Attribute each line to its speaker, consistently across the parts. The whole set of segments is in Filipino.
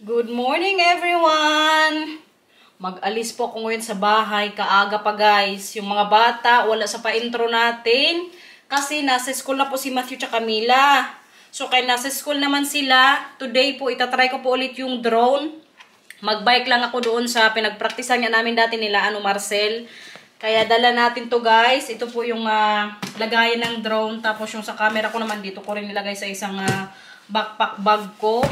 Speaker 1: Good morning everyone! Mag-alis po ako ngayon sa bahay, kaaga pa guys. Yung mga bata, wala sa pa-intro natin. Kasi nasa school na po si Matthew at Camila. So kaya nasa school naman sila. Today po, itatry ko po ulit yung drone. Mag-bike lang ako doon sa pinagpraktisan niya namin dati nila, Marcel. Kaya dala natin to guys. Ito po yung lagayan ng drone. Tapos yung sa camera ko naman dito ko rin nilagay sa isang backpack bag ko.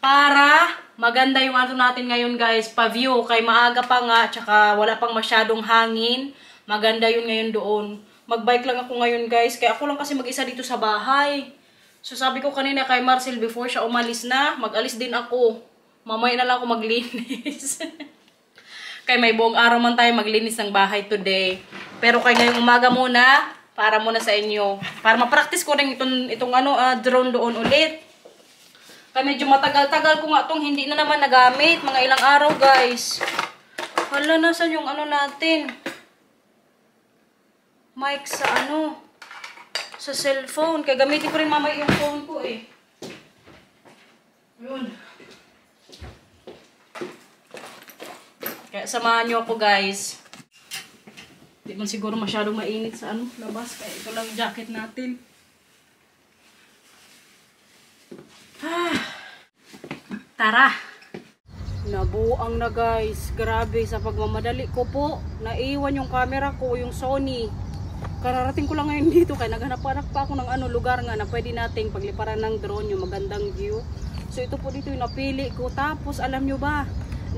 Speaker 1: Para maganda yung natin ngayon guys, pa-view. Kay maaga pa nga, tsaka wala pang masyadong hangin. Maganda yun ngayon doon. Mag-bike lang ako ngayon guys, kaya ako lang kasi mag-isa dito sa bahay. So sabi ko kanina kay Marcel before siya umalis na, mag-alis din ako. Mamaya na lang ako maglinis. Kay may buong araw man tayo maglinis ng bahay today. Pero kay ngayong umaga muna, para muna sa inyo. Para ma-practice ko rin itong drone doon ulit. Kaya medyo matagal-tagal ko nga itong hindi na naman nagamit. Mga ilang araw guys. Hala, nasan yung natin? Mic sa sa cellphone. Kaya gamitin ko rin mamaya yung phone ko eh. Yun. Kaya samahan nyo ako guys. Hindi man siguro masyadong mainit sa labas. Kaya ito lang jacket natin. Tara! Nabuang na guys. Grabe sa pagmamadali ko po. Naiwan yung camera ko, yung Sony. Kararating ko lang ngayon dito kaya naghanap-hanap pa ako ng lugar nga na pwede nating pagliparan ng drone, yung magandang view. So ito po dito yung napili ko. Tapos alam nyo ba,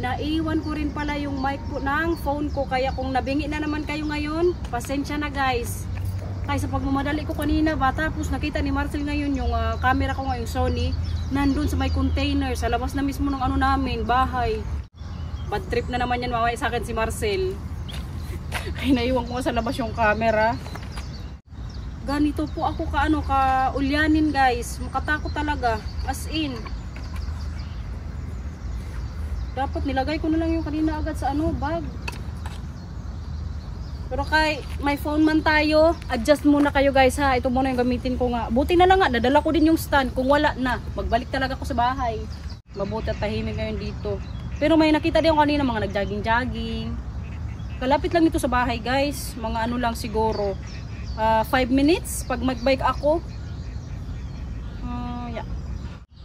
Speaker 1: naiwan ko rin pala yung mic po ng phone ko. Kaya kung nabingi na naman kayo ngayon, pasensya na guys. Kaya sa pagmamadali ko kanina ba, tapos nakita ni Marcel ngayon yung camera ko ngayon Sony, nandun sa may container, sa labas na mismo ng namin, bahay. Bad trip na naman yan mamaya sa akin si Marcel. Ay naiwan ko sa labas yung camera. Ganito po ako ka-ulyanin guys. Makatakot talaga. As in. Dapat nilagay ko na lang yung kanina agad sa bag. Pero kay may phone man tayo, adjust muna kayo guys ha. Ito muna yung gamitin ko nga. Buti na lang nga, nadala ko din yung stand. Kung wala na, magbalik talaga ako sa bahay. Mabuti at tahimik ngayon dito. Pero may nakita din ako kanina, mga nag-jogging-jogging. Kalapit lang ito sa bahay guys. Mga lang siguro. 5 minutes pag mag-bike ako. Yeah.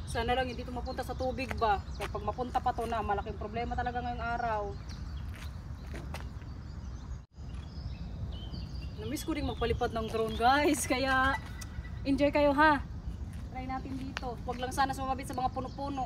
Speaker 1: Sana lang hindi ito mapunta sa tubig ba. Kaya pag mapunta pa to na, malaking problema talaga ngayong araw. Namiss ko rin magpalipad ng drone guys. Kaya enjoy kayo ha. Try natin dito. Huwag lang sana sumabit sa mga puno-puno.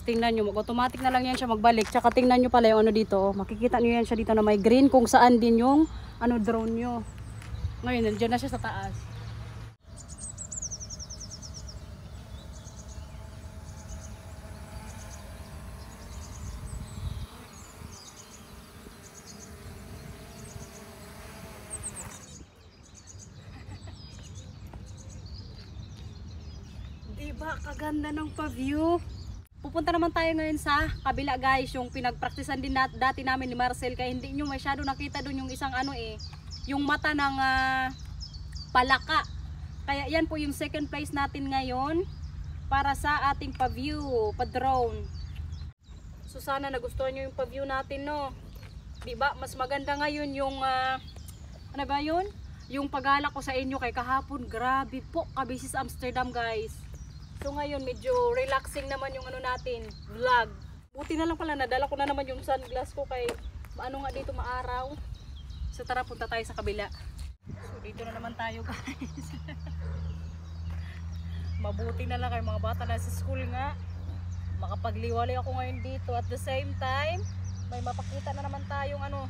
Speaker 1: tingnan nyo, mag-automatic na lang yan siya magbalik. Tsaka tingnan nyo pala yung ano dito. Oh. Makikita nyo yan siya dito na may green kung saan din yung ano drone nyo. Ngayon, nandiyan na siya sa taas. Diba, kaganda ng pa-view. Pupunta naman tayo ngayon sa kabila guys, yung pinagpraktisan din dati namin ni Marcel, kaya hindi nyo masyado nakita doon yung isang ano yung mata ng palaka. Kaya yan po yung second place natin ngayon para sa ating pa-view, pa-drone. So sana nagustuhan nyo yung pa-view natin, no? Diba, mas maganda ngayon yung ano ba yun? Yung pagala ko sa inyo kay kahapon, grabe po, kabisis Amsterdam guys. So ngayon medyo relaxing naman yung ano natin, vlog. Buti na lang pala nadala ko na naman yung sunglass ko kay ano nga dito maaraw. So tara, punta tayo sa kabila. So dito na naman tayo guys. Mabuti na lang kayo mga bata na sa school nga. Makapagliwalay ako ngayon dito. At the same time, may mapakita na naman tayong ano,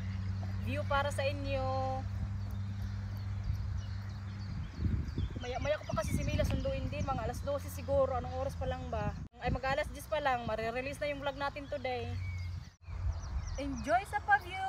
Speaker 1: view para sa inyo. Maya ko pa kasi si Mila sunduin din, mga alas 12 siguro, anong oras pa lang ba? Ay mag-alas 10 pa lang, marirelease na yung vlog natin today. Enjoy sa pa-view!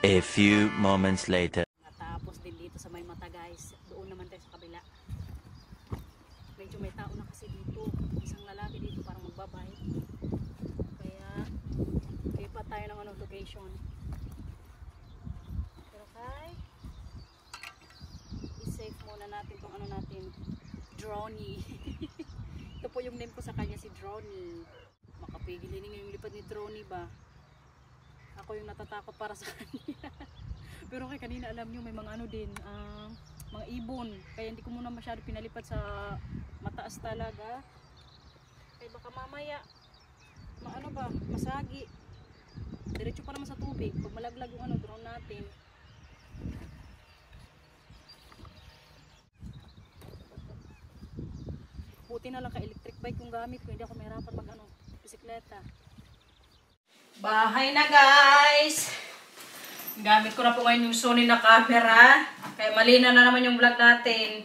Speaker 2: A few moments later.
Speaker 1: Natapos din dito sa may mata guys. Doon naman tayo sa kabila. Medyo may tao na kasi dito. Isang lalaki dito parang magbabay. Kaya lipat tayo ng ano, location. Pero kay i-save muna natin tong ano natin, Droney. Ito po yung name ko sa kanya, si Droney. Makapigil ninyo yung lipat ni Droney ba? Ako yung natatakot para sa kanya. Pero kay kanina alam nyo may mga ano din, mga ibon. Kaya hindi ko muna masyado pinalipat sa mataas talaga. Kaya baka mamaya maano ba, masagi. Diretso pa naman sa tubig pag malaglag yung ano, drone natin. Buti na lang ka electric bike yung gamit ko, hindi ako mahirapan mag ano, bisikleta. Bahay na guys! Gamit ko na po ngayon yung Sony na camera. Kaya malina na naman yung vlog natin.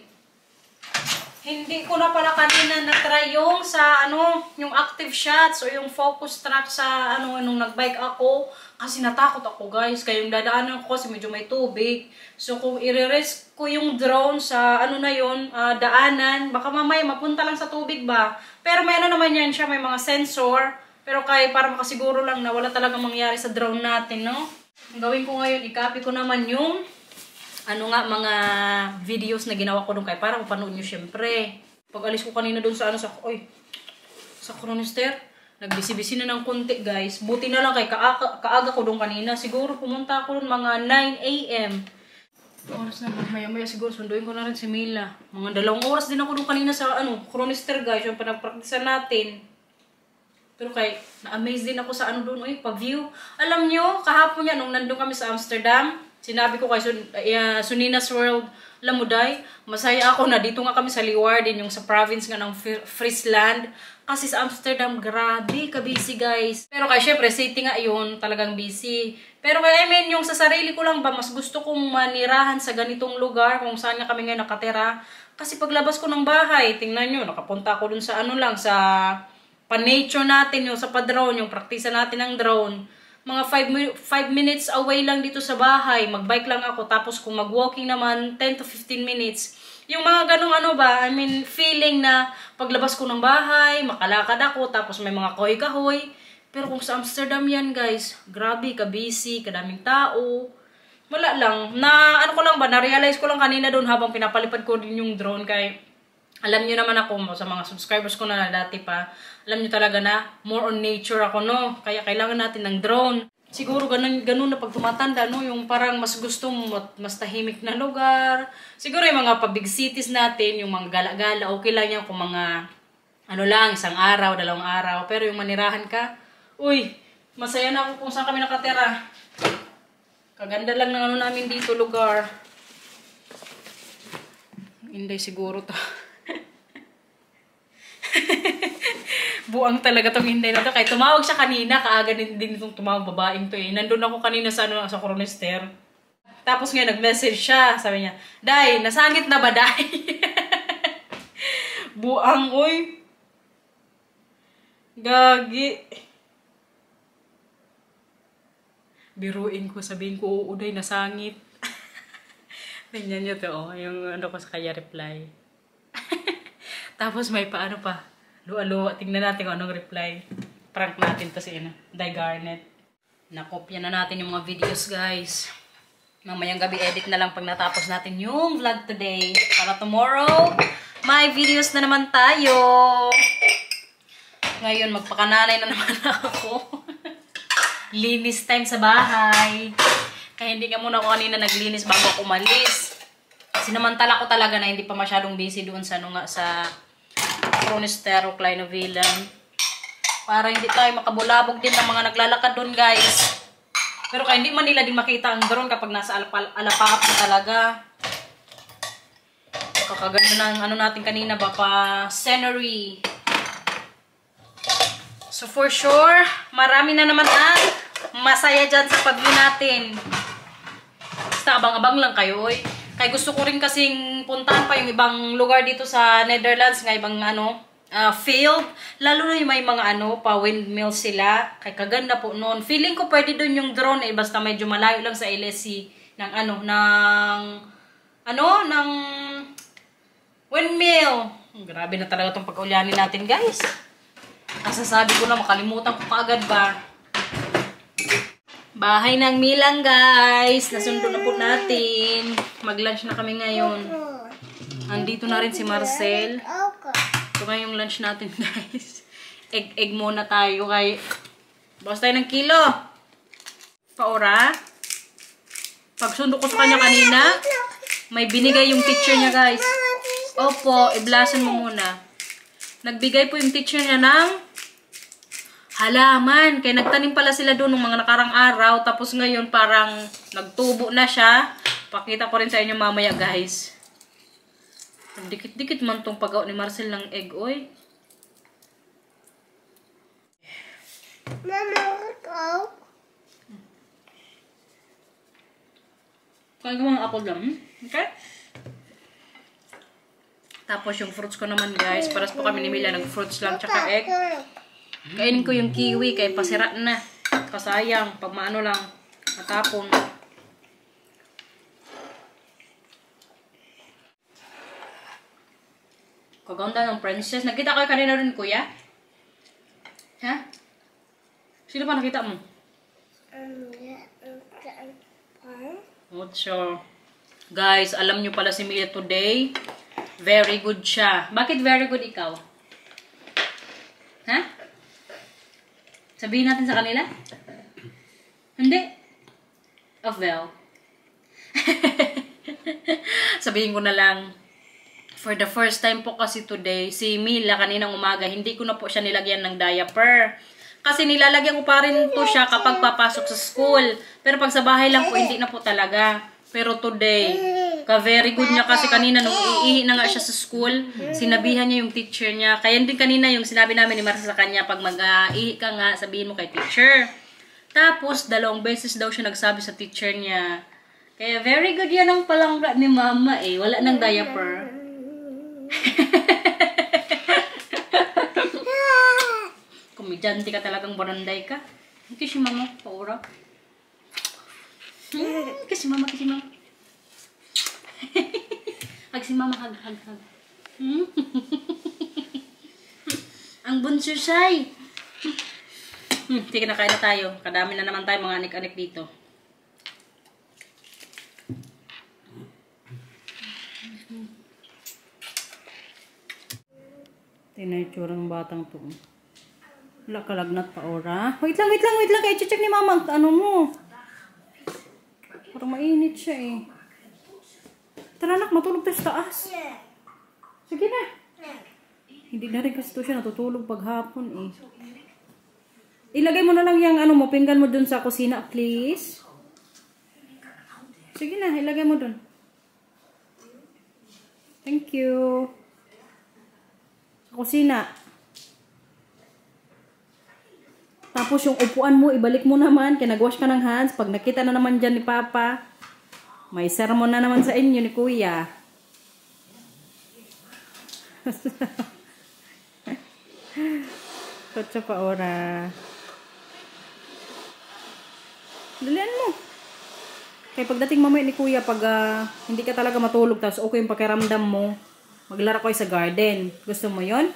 Speaker 1: Hindi ko na pala kanina na-try yung sa ano, yung active shots o yung focus track sa ano, nung nag-bike ako. Kasi natakot ako guys. Kaya yung dadaanan ko kasi medyo may tubig. So kung i-risk ko yung drone sa ano na yun, daanan, baka mamaya mapunta lang sa tubig ba. Pero may ano naman yan siya, may mga sensor. Pero kaya para makasiguro lang na wala talagang mangyari sa drone natin, no? Ang gawin ko ngayon, i-copy ko naman yung ano nga, mga videos na ginawa ko doon kaya para mapanood nyo syempre. Pag alis ko kanina doon sa ano, sa Chronister, Nagbisi-bisi na ng konti, guys. Buti na lang kay kaaga ko doon kanina. Siguro pumunta ako doon mga 9 a.m. Oras na, maya-maya siguro sunduin ko na rin si Mila. Mga 2 oras din ako doon kanina sa Chronister, guys, yung pinagpraktisan natin. Pero kay na-amaze din ako sa doon, pag-view. Alam nyo, kahapon yan, nung nandun kami sa Amsterdam, sinabi ko kay Sunina's World, alam mo, Day, masaya ako na dito nga kami sa Leeuwarden, yung sa province nga ng Friesland. Kasi sa Amsterdam, grabe ka-busy, guys. Pero kaya syempre, city nga yun, talagang busy. Pero kaya, yung sa sarili ko lang ba, mas gusto kong manirahan sa ganitong lugar, kung saan nga kami ngayon nakatira. Kasi paglabas ko ng bahay, tingnan nyo, nakapunta ako dun sa sa pa-nature natin, yung sa pa-drone, yung praktisa natin ng drone. Mga 5 minutes away lang dito sa bahay. Mag-bike lang ako. Tapos kung mag-walking naman, 10 to 15 minutes. Yung mga ganong feeling na paglabas ko ng bahay, makalakad ako, tapos may mga kahoy-kahoy. Pero kung sa Amsterdam yan, guys, grabe, ka-busy, kadaming tao. Wala lang. Na-realize ko lang kanina doon habang pinapalipad ko din yung drone kay alam nyo naman ako, sa mga subscribers ko na dati pa, alam nyo talaga na more on nature ako, no? Kaya kailangan natin ng drone. Siguro ganun na pag tumatanda, no? Yung parang mas gusto mo, mas tahimik na lugar. Siguro yung mga pa-big cities natin, yung mga gala-gala, okay lang yan kung mga, isang araw, 2 araw. Pero yung manirahan ka, uy, masaya na ako kung saan kami nakatira. Kaganda lang ng namin dito, lugar. Hindi siguro to. Buang talaga tong Inday na to. Kaya tumawag siya kanina, kaaga din itong tumawag babaeng to eh. Nandun ako kanina sa Chronister. Tapos nga nag-message siya. Sabi niya, Day, nasangit na ba, Day? Buang, oy. Gagi. Biruin ko, sabihin ko, oo, Day, nasangit. Tingnan nyo to, yung ko sa kanya reply. Tapos may paano pa. Luwa-luwa. Tingnan natin kung anong reply. Prank natin to si Day Garnet. Nakopya na natin yung mga videos, guys. Mamayang gabi edit na lang pag natapos natin yung vlog today. Para tomorrow, may videos na naman tayo. Ngayon, magpakananay na naman ako. Linis time sa bahay. Kaya hindi ka muna ako kanina naglinis bago ako umalis. Sinamantala ko talaga na hindi pa masyadong busy doon sa Chronister o Kleinovillen. Para hindi tayo makabulabog din ng mga naglalakad doon, guys. Pero kaya hindi man nila din makita ang drone kapag nasa alapaap na talaga. Kakaganda ng natin kanina ba pa scenery. So for sure, marami na naman ang masaya dyan sa pag-view natin. Basta abang-abang lang kayo, oy. Kaya gusto ko rin kasing puntahan pa yung ibang lugar dito sa Netherlands, nga ibang field. Lalo na yung may mga pa windmill sila. Kaya kaganda po noon. Feeling ko pwede doon yung drone basta medyo malayo lang sa LSC ng ng windmill. Grabe na talaga itong pag-ulyanin natin, guys. Kasasabi ko na makalimutan ko kaagad ba. Bahay ng Milang, guys. Nasundo na po natin. Mag-lunch na kami ngayon. Andito na rin si Marcel. Ito nga yung lunch natin, guys. Egg muna tayo. Bawas tayo ng kilo. Paora. Pagsundo ko sa kanya kanina, may binigay yung teacher niya, guys. Opo, iblasan mo muna. Nagbigay po yung teacher niya ng halaman. Kaya nagtanim pala sila doon ng mga nakarang araw. Tapos ngayon parang nagtubo na siya. Pakita ko rin sa inyo mamaya, guys. Dikit-dikit man tong pagawa ni Marcel ng egg, oy. Mama, ikaw? Kaya mga apple lang. Okay? Tapos yung fruits ko naman, guys. Paras po kami ni Mila nag-fruits lang tsaka egg. Kainin ko yung kiwi kay pasira na. Kasayang. Pag maano lang. Matapon. Kaganda ng princess. Nakita ko kanina rin, kuya? Ha? Sino pa nakita mo? Ocho. Guys, alam nyo pala si Mila today. Very good siya. Bakit very good ikaw? Ha? Sabihin natin sa kanila? Hindi. Well. Sabihin ko na lang. For the first time po kasi today, si Mila kaninang umaga, hindi ko na po siya nilagyan ng diaper. Kasi nilalagyan ko pa rin to siya kapag papasok sa school. Pero pag sa bahay lang po, hindi na po talaga. Pero today, ka-very good niya kasi kanina nung iihi na nga siya sa school, sinabihan niya yung teacher niya. Kaya din kanina yung sinabi namin ni Marcia sa kanya, pag mag-ihi ka nga, sabihin mo kay teacher. Tapos, 2 beses daw siya nagsabi sa teacher niya. Kaya very good yan ang palangga ni mama eh. Wala nang diaper. Komedyanti ka talagang baranday ka. Kiss si mama, paura. Kiss si mama, kiss si mama. Hag si mama, hag. Ang bunso siya'y. Sige na, kain na tayo. Kadami na naman tayo mga anik-anik dito. Tinaytsura ng batang to. Wala kalagnat pa, ora. Wait lang. Kaya check ni mama. Ano mo? Parang mainit siya eh. Tara nak, matulog tayo sa taas. Sige na. Hindi na rin kasi to siya natutulog paghapon eh. Ilagay mo na lang yung ano mo, pinggan mo dun sa kusina, please. Sige na, ilagay mo dun. Thank you. Kusina. Tapos yung upuan mo, ibalik mo naman. Kaya nag-wash ka ng hands. Pag nakita na naman dyan ni Papa, may sermon na naman sa inyo ni Kuya. Kotso pa ora. Dalian mo. Kaya pagdating mamaya ni Kuya, pag hindi ka talaga matulog, tapos okay yung pakiramdam mo, maglaro kayo sa garden. Gusto mo yon?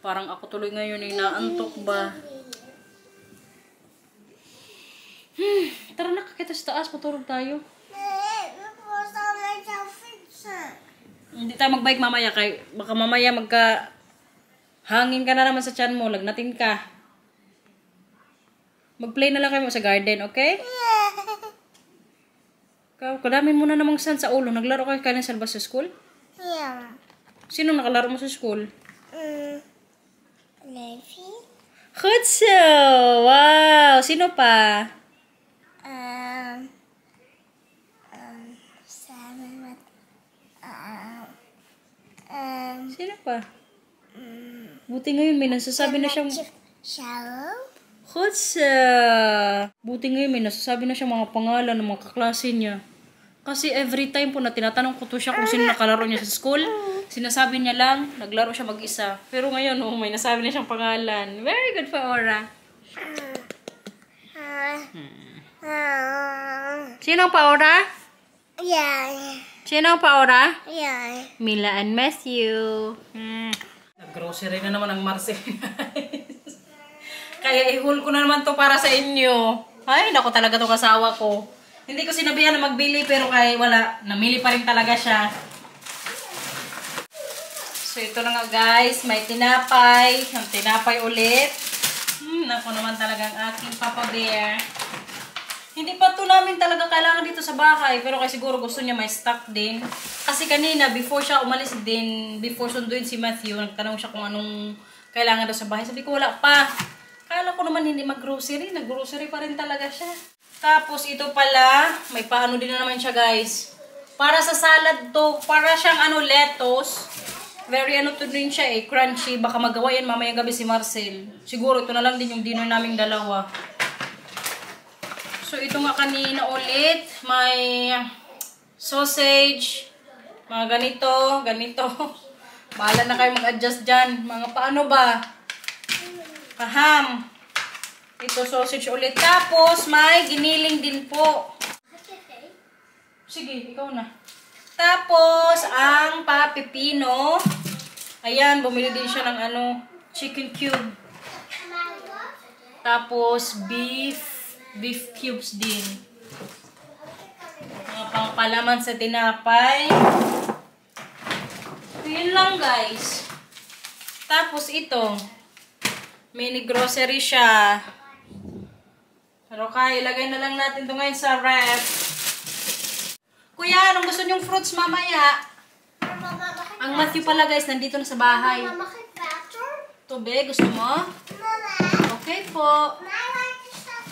Speaker 1: Parang ako tuloy ngayon ay naantok ba? Tara na, kakita sa taas. Matulog tayo. Hindi tayo mag-bike mamaya. Kay baka mamaya hangin ka na naman sa tiyan mo. Lagnatin ka. Mag-play na lang kayo sa garden, okay? Kadami mo na namang sand sa ulo. Naglaro kayo kanina sa labas sa school?
Speaker 3: Yeah.
Speaker 1: Sino nakalaro mo sa school?
Speaker 3: Levi.
Speaker 1: Kutso! Wow! Sino pa? Sino pa? Buti ngayon may nasasabi na siyang...
Speaker 3: Shallow.
Speaker 1: Kutso! Buti ngayon may nasasabi na siyang mga pangalan ng mga kaklase niya. Kasi every time po na tinatanong ko to siya kung sino nakalaro niya sa school, sinasabi niya lang, naglaro siya mag-isa. Pero ngayon, may nasabi na siyang pangalan. Very good pa, Ora. Sino ang pa-Ora?
Speaker 3: Yeah.
Speaker 1: Sino ang pa-Ora?
Speaker 3: Yeah.
Speaker 1: Mila and Matthew. Nag-grocery na naman ang Marce. Kaya i-haul ko na naman to para sa inyo. Ay, naku talaga to kasawa ko. Hindi ko sinabihan na magbili pero kaya wala. Namili pa rin talaga siya. So ito na nga guys. May tinapay. Ang tinapay ulit. Naku naman talaga ang aking Papa Bear. Hindi pa to namin talaga kailangan dito sa bahay. Pero kasi siguro gusto niya may stock din. Kasi kanina before siya umalis din, before sunduin si Matthew, nagtanong siya kung anong kailangan daw sa bahay. Sabi ko wala pa. Kala ko naman hindi mag-grocery. Nag-grocery pa rin talaga siya. Tapos ito pala, may paano din na naman siya guys. Para sa salad to, para siyang lettuce. Very to din siya crunchy. Baka magawa yan mamayang gabi si Marcel. Siguro ito na lang din yung dinner naming dalawa. So ito nga kanina ulit, may sausage, mga ganito. Bahala na kayo mag-adjust dyan. Mga paano ba? Kaham. Ito sausage ulit. Tapos, may giniling din po. Sige, ikaw na. Tapos, ang papipino. Ayan, bumili din siya ng chicken cube. Tapos, beef cubes din. Mga pangpalaman sa tinapay. Yun lang, guys. Tapos, ito. Mini grocery siya. Pero kaya, ilagay na lang natin ito ngayon sa ref. Kuya, anong gusto niyong fruits mamaya? Ang Matthew pala guys, nandito na sa bahay. Tubig, gusto mo? Okay po.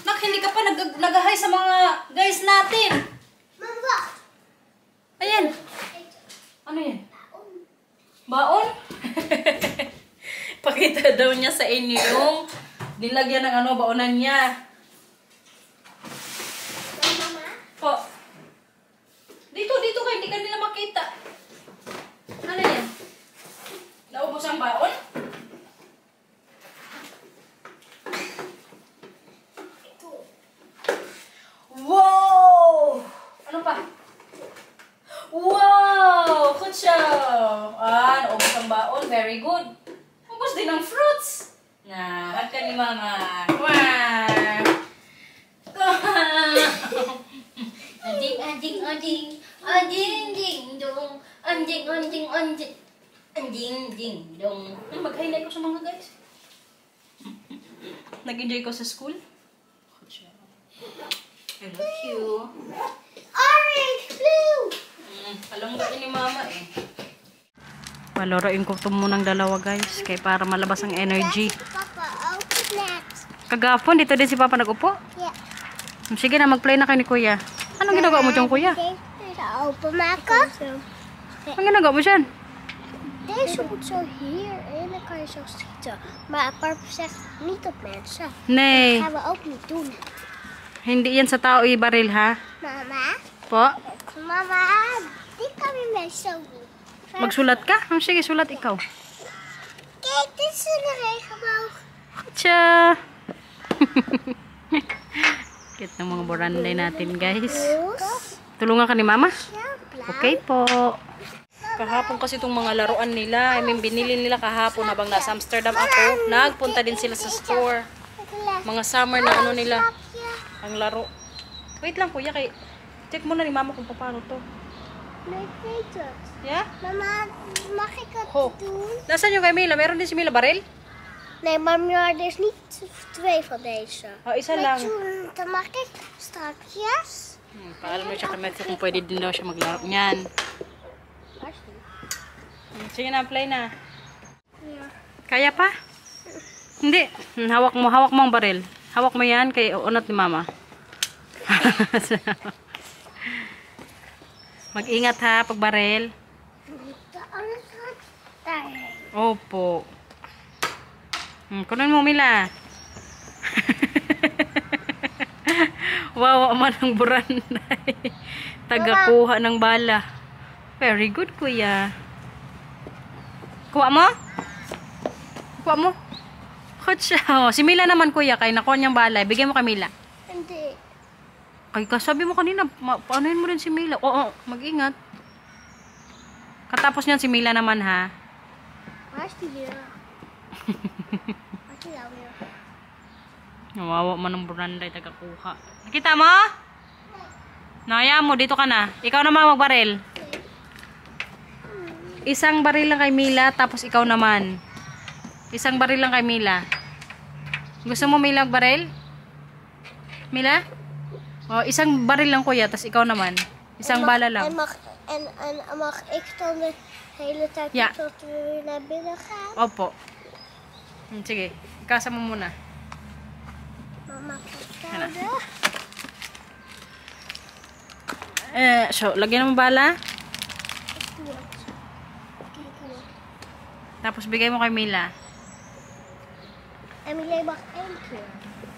Speaker 1: Nak, hindi ka pa nag-hi sa mga guys natin. Ayan. Ano yan? Baon? Pakita daw niya sa inyo yung nilagyan ng ano, baonan niya. Po. Dito kayo, hindi ka nila makita. Ano yan? Naubos ang baon? Wow! Ano pa? Wow! Kutsa! Naubos ang baon. Very good. Ubos din ang fruits. Hag ka ni mama. Wow! Anding, ding, dong. Anding, ding, dong. Mag-highlight ko sa mga guys. Nag-enjoy ko sa school. I love you.
Speaker 3: Orange, blue.
Speaker 1: Palangga ni mama eh. Palaroin ko ito munang dalawa guys. Kaya para malabas ang energy.
Speaker 3: Papa, open next.
Speaker 1: Kagapon, dito din si Papa nag-upo.
Speaker 3: Yeah.
Speaker 1: Sige na, mag-play na kayo ni Kuya. Anong ginagawa mo dyan, Kuya?
Speaker 3: Open Mako.
Speaker 1: Anong ginagawa mo dyan?
Speaker 3: Deze moet zo hier en dan kan je zo schieten. Maar papa zegt niet op mensen.
Speaker 1: Nee,
Speaker 3: Dat gaan we ook niet doen.
Speaker 1: hindi yan sa tao i-baril ha.
Speaker 3: Mama,
Speaker 1: Po?
Speaker 3: mama, die kan je mij zo doen.
Speaker 1: Magsulat ka? Sige, sulat ikaw.
Speaker 3: Kijk, dit is een regenboog.
Speaker 1: Tcha! Cute ng mga boranday natin guys. Tulungan ka ni Mama? Okay po. Kahapon kasi itong mga laruan nila. I mean, binili nila kahapon habang nasa Amsterdam ako. Nagpunta din sila sa store. Mga summer na ano nila. Ang laro. Wait lang kuya. Check muna ni Mama kung paano to.
Speaker 3: Nee, ik weet het.
Speaker 1: Yeah?
Speaker 3: Mama, mag ik het
Speaker 1: Ho.
Speaker 3: doen?
Speaker 1: Nasaan yung kay Mila? Meron din si Mila baril?
Speaker 3: Nee, maar er is niet 2 van deze.
Speaker 1: Oh, isa lang.
Speaker 3: Dan mag ik strakjes.
Speaker 1: Paalam mo siya kay Matthew kung pwede din daw siya maglaro niyan. Sige na, play na.
Speaker 3: Ja.
Speaker 1: Kaya pa? Hindi. Hawak mo ang baril. Hawak mo yan kay unat ni Mama. Mag-ingat ha pag baril.
Speaker 3: De andere gaat daarheen.
Speaker 1: Opo. Kunin mo, Mila. Wawa man ang buranday. Tagakuha ng bala. Very good, kuya. Kuha mo? Kuha mo? Kutsa. Si Mila naman, kuya. Kaya nakuha niyang bala. Bigyan mo kay Mila.
Speaker 3: Hindi.
Speaker 1: Kaya kasabi mo kanina, paanoin mo rin si Mila. Oo, mag-ingat. Katapos niyan si Mila naman, ha?
Speaker 3: Waar is die weer? Waar is die nou weer?
Speaker 1: Nawawa man ng buranday, tagakuha. Nakita mo? Naya mo, dito ka na. Ikaw naman magbaril. Isang baril lang kay Mila, tapos ikaw naman. Isang baril lang kay Mila. Gusto mo Mila magbaril? Mila? O, isang baril lang kuya, tapos ikaw naman. Isang bala lang.
Speaker 3: En mag ik dan de hele tijd
Speaker 1: Ja.
Speaker 3: tot we weer naar binnen gaan?
Speaker 1: Opo. Sige, ikasa mo muna.
Speaker 3: Mama,
Speaker 1: Ano?
Speaker 3: vertelde.
Speaker 1: So, lagyan mo bala. Tapos bigay mo kay Mila.
Speaker 3: Emilie mag 1 keer.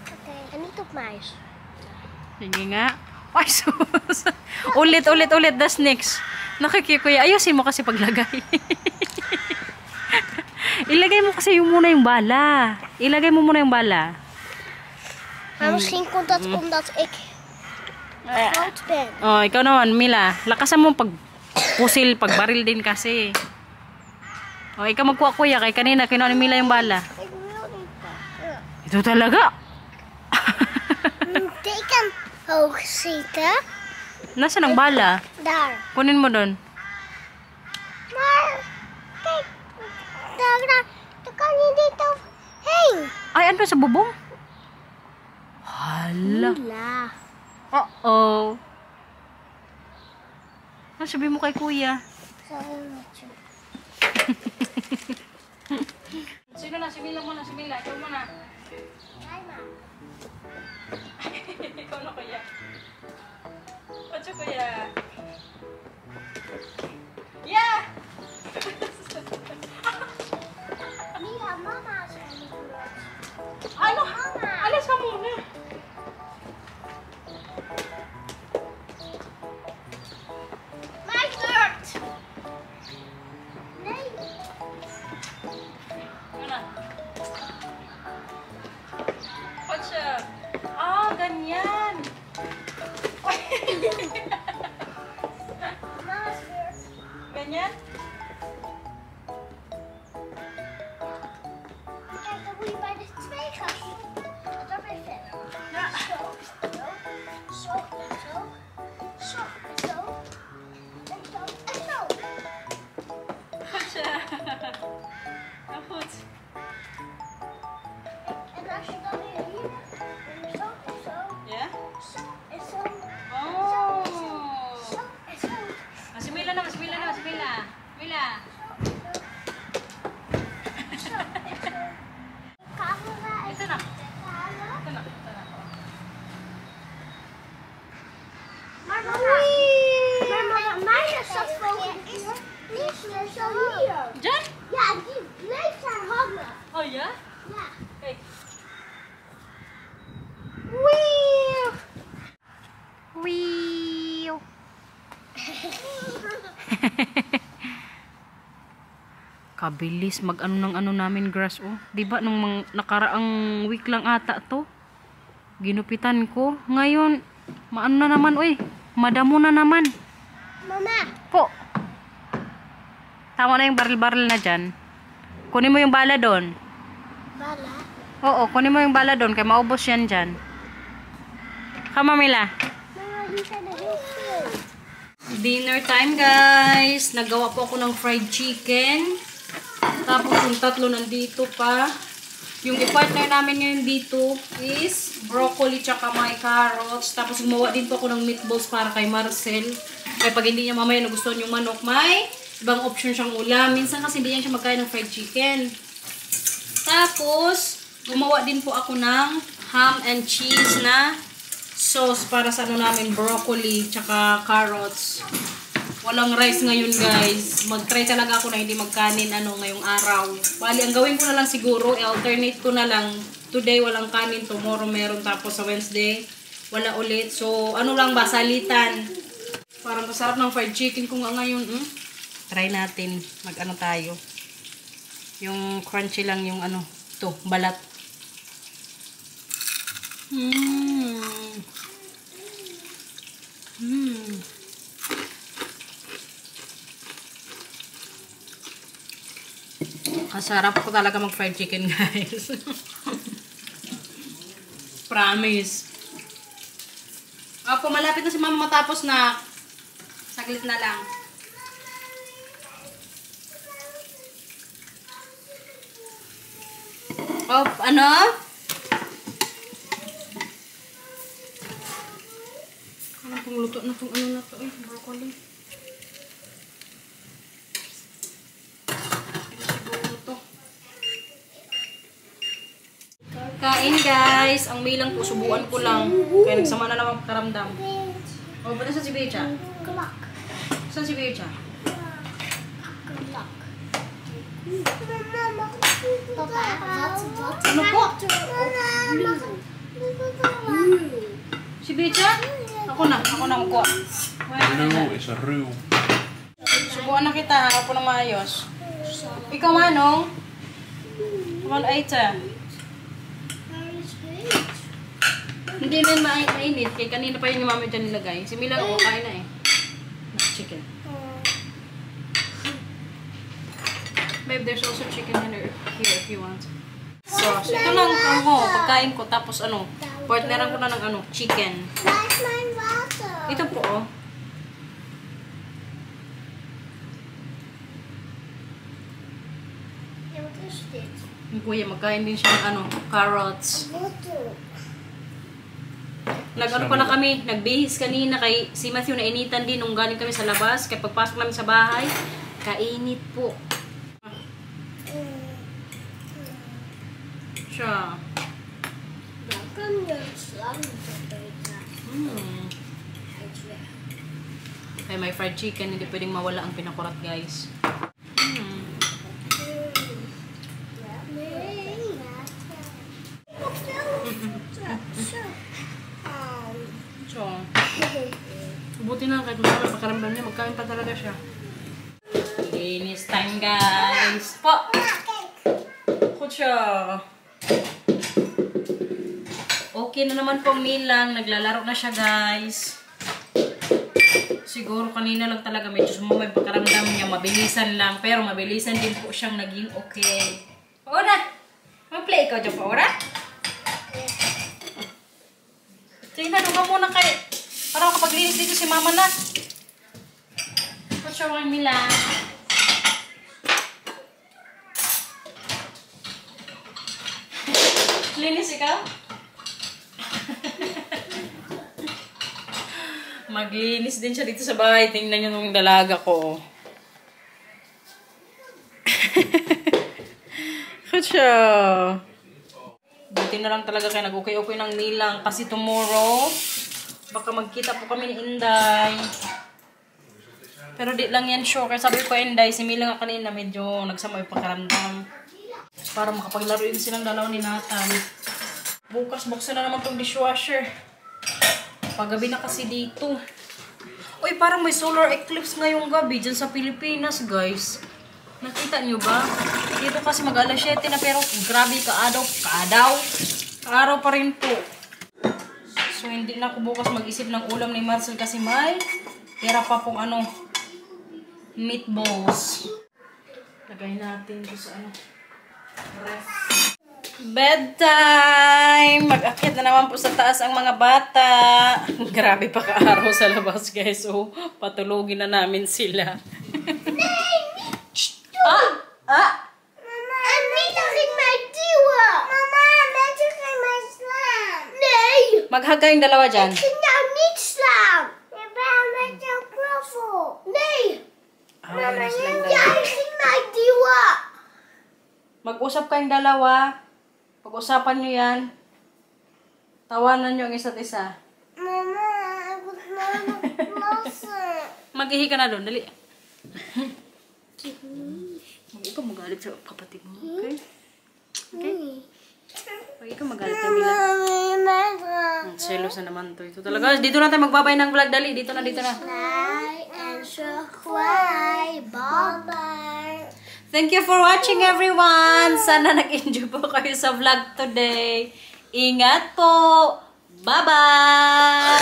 Speaker 3: Oké, en niet op muis.
Speaker 1: Sige nga. Ay, sus. Ulit. Das next. Nakikikuya. Ayusin mo kasi paglagay. Ilagay mo kasi muna yung bala. Ilagay mo muna yung bala.
Speaker 3: Maar misschien komt dat omdat ik groot ben.
Speaker 1: Oh, ikaw naman, Mila. Lakasan mo pag pusil, pag baril din kasi. Oh, ikaw magkuha kuya. Kay kanina, kinuha ni Mila yung bala.
Speaker 3: Ik wil niet pakken.
Speaker 1: Ito talaga.
Speaker 3: Ik kan hoog schieten.
Speaker 1: Nasaan ang bala?
Speaker 3: Daar.
Speaker 1: Kunin mo doon.
Speaker 3: Maar, kijk. Daar kan je niet overheen.
Speaker 1: Ay, ano sa bubong? Hala.
Speaker 3: Mila.
Speaker 1: Uh-oh. Ano sabi mo kay kuya? Sino na? Si Mila muna, si Mila. Ikaw muna.
Speaker 3: Hi, Ma.
Speaker 1: Ikaw na kuya. Ocho kuya. Yeah!
Speaker 3: Mia, Mama.
Speaker 1: Ano? Alis ka muna.
Speaker 3: My shirt. Nay.
Speaker 1: Muna. Ocho. Ah, ganyan.
Speaker 3: Mama's shirt.
Speaker 1: Ganyan?
Speaker 3: Kijk, dan moet je bij de twee gaan. Dan weer verder.
Speaker 1: Ja.
Speaker 3: Zo, zo, zo, zo, zo, zo, en zo, en zo.
Speaker 1: Ocho. Nou goed.
Speaker 3: En als je dan weer hier, en zo, en zo,
Speaker 1: Ja?
Speaker 3: zo, en zo,
Speaker 1: Oh.
Speaker 3: zo, en zo.
Speaker 1: Si Mila na, si Mila na, si Mila. Mila.
Speaker 3: Camera en
Speaker 1: Ito na.
Speaker 3: camera.
Speaker 1: Ito na. Ito na.
Speaker 3: Maar mama, mijn zat volgens hier. Niet meer zo hier.
Speaker 1: Diyan?
Speaker 3: Ja, die bleef daar hangen.
Speaker 1: Oh ja?
Speaker 3: Ja.
Speaker 1: Kijk.
Speaker 3: Wee.
Speaker 1: Wee. Kabilis mag-ano ng ano namin grass oh. 'Di ba nung nakaraang week lang ata to? Ginupitan ko. Ngayon, maano na naman oy. Madamo na naman.
Speaker 3: Mama.
Speaker 1: Po. Tama na yung baril-baril na dyan. Kunin mo yung bala doon.
Speaker 3: Bala.
Speaker 1: Oo, kunin mo yung bala doon. Kaya maubos yan dyan. Kama, Mila.
Speaker 3: Mama, die zijn er heel veel.
Speaker 1: Dinner time, guys. Nagawa po ako ng fried chicken. Tapos yung tatlo nandito pa. Yung i-partner namin ngayon dito is broccoli tsaka may carrots. Tapos gumawa din po ako ng meatballs para kay Marcel. Kaya pag hindi niya mamaya nagustuhan yung manok, may ibang option siyang ulam. Minsan kasi hindi yan siya magkain ng fried chicken. Tapos, gumawa din po ako ng ham and cheese na sauce para sa ano namin, broccoli tsaka carrots. Walang rice ngayon, guys. Mag-try talaga ako na hindi magkanin ngayong araw. Bali, ang gawin ko na lang siguro, alternate ko na lang. Today, walang kanin. Tomorrow, meron. Tapos sa Wednesday, wala ulit. So, ano lang ba? Salitan. Parang masarap ng fried chicken ko nga ngayon. Try natin. Mag-ano tayo. Yung crunchy lang yung to, balat. Masarap ko talaga mag-fried chicken, guys. Promise. Opo, malapit na si mama matapos na. Saglit na lang. Oh, ano? Anong pong luto na itong na to eh, broccoli. Kain, guys. Ang may lang po, subuan ko lang. Kaya nagsama na naman karamdam. O, ba't saan si Becha?
Speaker 3: Klak.
Speaker 1: Saan si Becha?
Speaker 3: Klak. Papa, wat?
Speaker 1: Ano po? Si Becha? Ako na magkuha.
Speaker 4: Ruw is een ruw.
Speaker 1: Subuan na kita, ha? Ako na maayos. Ikaw, Manong? Come on, Aita. Hindi na mainit. Kaya kanina pa yun yung mami dyan nilagay. Si Mila ako kain na eh. Chicken. Babe, there's also chicken here if you want. So ito lang ako, pagkain ko. Tapos partneran ko na ng chicken.
Speaker 3: Waar is mijn water?
Speaker 1: Ito po, oh.
Speaker 3: Ja, wat is dit?
Speaker 1: Yung kuya, magkain din siya ng ano, carrots. Nag-ano pa na kami, nagbihis kanina kay si Matthew na initan din nung galing kami sa labas. Kaya pagpasok namin sa bahay, kainit po. Siya. Kaya may fried chicken, hindi pwedeng mawala ang pinakurat, guys. So, buti na kahit masama pakaramdam niya, magkain pa talaga siya. Linis time, guys. Po! Kutsyo! Okay na naman pong Milang. Naglalaro na siya, guys. Siguro kanina lang talaga medyo sumamay pakaramdam niya. Mabilisan lang. Pero mabilisan din po siyang naging okay. Paura! Mag-play ikaw dyan, Paura? Sige na, ka muna kayo. Para makapaglinis dito si Mama na. Kutsyo ang Milang. Linis ikaw? Maglinis din siya dito sa bahay. Tingnan niyo nung dalaga ko. Kutsyo. Buti na lang talaga kayo nag-okay-okay ng Milang. Kasi tomorrow, baka magkita po kami ni Inday. Pero di lang yan sure. Kaya sabi ko Inday, si Milang nga kanina medyo nagsama yung pakaramdam. Para makapaglaro yun silang dalaw ni Nathan. Bukas, buksan na naman itong dishwasher. Paggabi na kasi dito. Uy, parang may solar eclipse ngayong gabi dyan sa Pilipinas, guys. Nakita nyo ba? Dito kasi mag-alas 7 na pero grabe kaaraw pa rin po. So, hindi na ako bukas mag-isip ng ulam ni Marcel kasi may tira pa pong ano, meatballs. Lagay natin dito sa ano, ref. Bedtime! Mag-akit na naman po sa taas ang mga bata. Grabe pa ka-araw sa labas, guys. So, patulogin na namin sila.
Speaker 3: Mama, I'm making my diwa. Mama, I'm making my slam. Nee!
Speaker 1: Maghag kayong dalawa dyan.
Speaker 3: Ik ging nou niet slaan. Je bent met jouw knuffel. Nee! Mama, jij ging my diwa.
Speaker 1: Mag-usap kayong dalawa. Pag-usapan nyo yan. Tawanan nyo ang isa't isa.
Speaker 3: Mama, ik moet nou nog plassen.
Speaker 1: Mag-ihi ka na doon. Dali. Huwag ikaw magalit sa kapatid mo. Okay? Okay? Huwag ikaw magalit kay Mila. Selos na naman to. Ito talaga. Dito na tayo magbabay ng vlog. Dali. Dito na.
Speaker 3: Like and subscribe. Bye-bye.
Speaker 1: Thank you for watching, everyone. Sana nag-enjoy po kayo sa vlog today. Ingat po. Bye-bye.